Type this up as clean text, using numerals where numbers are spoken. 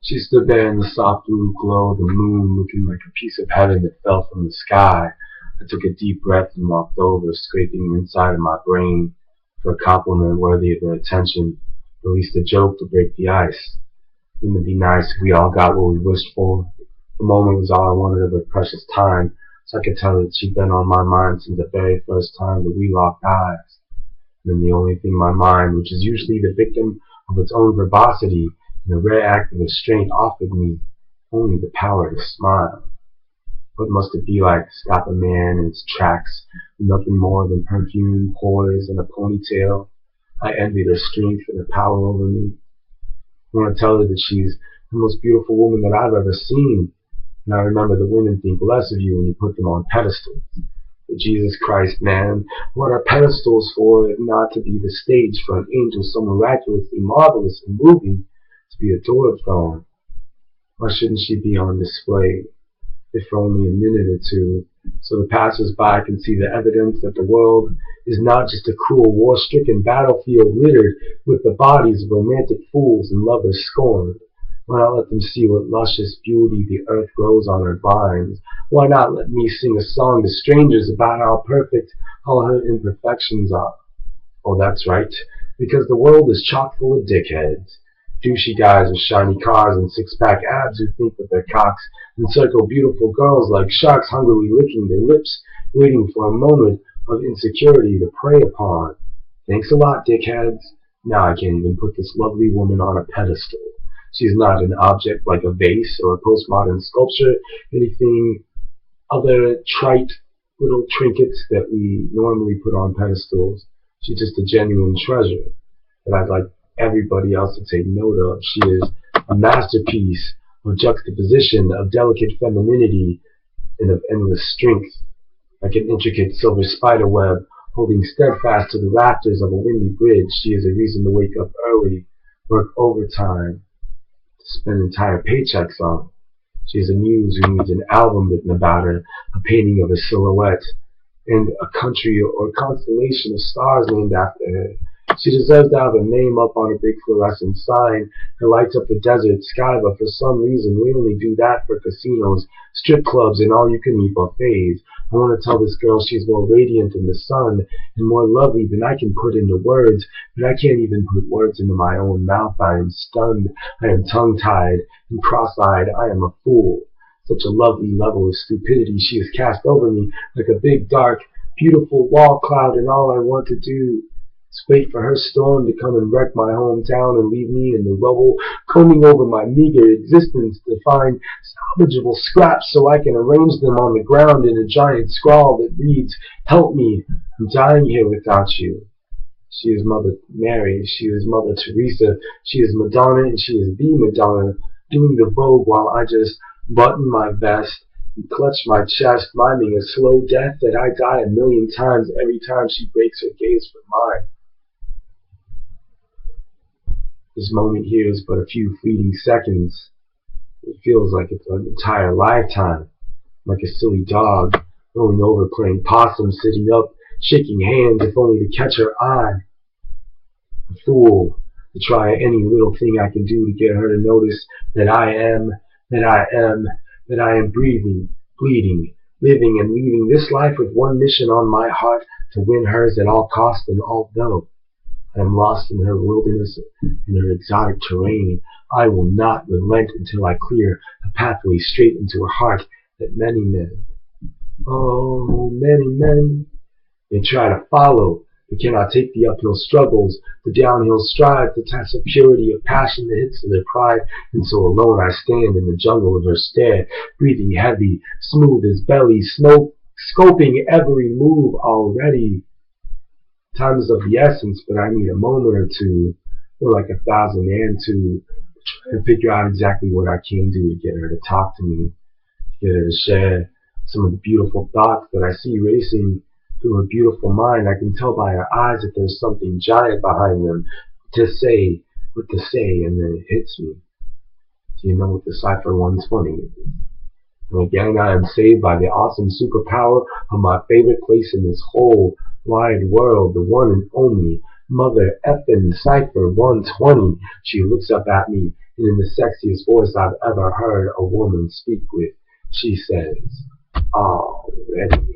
She stood there in the soft blue glow of the moon, looking like a piece of heaven that fell from the sky. I took a deep breath and walked over, scraping the inside of my brain for a compliment worthy of her attention, at least a joke to break the ice. Wouldn't it be nice if we all got what we wished for? The moment was all I wanted of her precious time, so I could tell her that she'd been on my mind since the very first time that we locked eyes. And then the only thing my mind, which is usually the victim of its own verbosity, in a rare act of restraint, offered me only the power to smile. What must it be like to stop a man in his tracks with nothing more than perfume, poise, and a ponytail? I envied her strength and her power over me. I want to tell her that she's the most beautiful woman that I've ever seen. And I remember that women think less of you when you put them on pedestals. But Jesus Christ, man, what are pedestals for if not to be the stage for an angel so miraculously marvelous and moving to be adored from? Why shouldn't she be on display, if for only a minute or two, so the passers-by can see the evidence that the world is not just a cruel, war-stricken battlefield littered with the bodies of romantic fools and lovers scorned? Why not let them see what luscious beauty the earth grows on her vines? Why not let me sing a song to strangers about how perfect all her imperfections are? Oh, that's right, because the world is chock full of dickheads. Douchey guys with shiny cars and six-pack abs who think with their cocks and circle beautiful girls like sharks hungrily licking their lips, waiting for a moment of insecurity to prey upon. Thanks a lot, dickheads. Now I can't even put this lovely woman on a pedestal. She's not an object like a vase or a postmodern sculpture, anything other trite little trinkets that we normally put on pedestals. She's just a genuine treasure that I'd like everybody else to take note of. She is a masterpiece of juxtaposition, of delicate femininity, and of endless strength, like an intricate silver spider web holding steadfast to the rafters of a windy bridge. She is a reason to wake up early, work overtime, to spend entire paychecks on. She is a muse who needs an album written about her, a painting of a silhouette, and a country or constellation of stars named after her. She deserves to have her name up on a big fluorescent sign that lights up the desert sky, but for some reason we only do that for casinos, strip clubs, and all-you-can-eat buffets. I want to tell this girl she's more radiant than the sun and more lovely than I can put into words, but I can't even put words into my own mouth. I am stunned, I am tongue-tied and cross-eyed, I am a fool. Such a lovely level of stupidity she has cast over me like a big, dark, beautiful wall cloud, and all I want to do is wait for her storm to come and wreck my hometown and leave me in the rubble, combing over my meager existence to find salvageable scraps so I can arrange them on the ground in a giant scrawl that reads, "Help me, I'm dying here without you." She is Mother Mary, she is Mother Teresa, she is Madonna, and she is the Madonna, doing the Vogue while I just button my vest and clutch my chest, miming a slow death that I die a million times every time she breaks her gaze from mine. This moment here is but a few fleeting seconds. It feels like it's an entire lifetime, like a silly dog, rolling over playing possum, sitting up, shaking hands if only to catch her eye. A fool to try any little thing I can do to get her to notice that I am breathing, bleeding, living, and leaving this life with one mission on my heart, to win hers at all cost. And although I am lost in her wilderness, in her exotic terrain, I will not relent until I clear a pathway straight into her heart that many men, oh, many men, may try to follow, but cannot take the uphill struggles, the downhill strides, the test of purity of passion that hits to their pride. And so alone I stand in the jungle of her stare, breathing heavy, smooth as belly, scoping every move already. Time is of the essence, but I need a moment or two, or like 1,000 and two, to try and figure out exactly what I can do to get her to talk to me, to get her to share some of the beautiful thoughts that I see racing through her beautiful mind. I can tell by her eyes that there's something giant behind them to say, what to say, and then it hits me. Do you know what the cipher one's funny? And again, I am saved by the awesome superpower of my favorite place in this whole wide world, the one and only Mother effin' Cypher 120. She looks up at me, and in the sexiest voice I've ever heard a woman speak with, she says, already.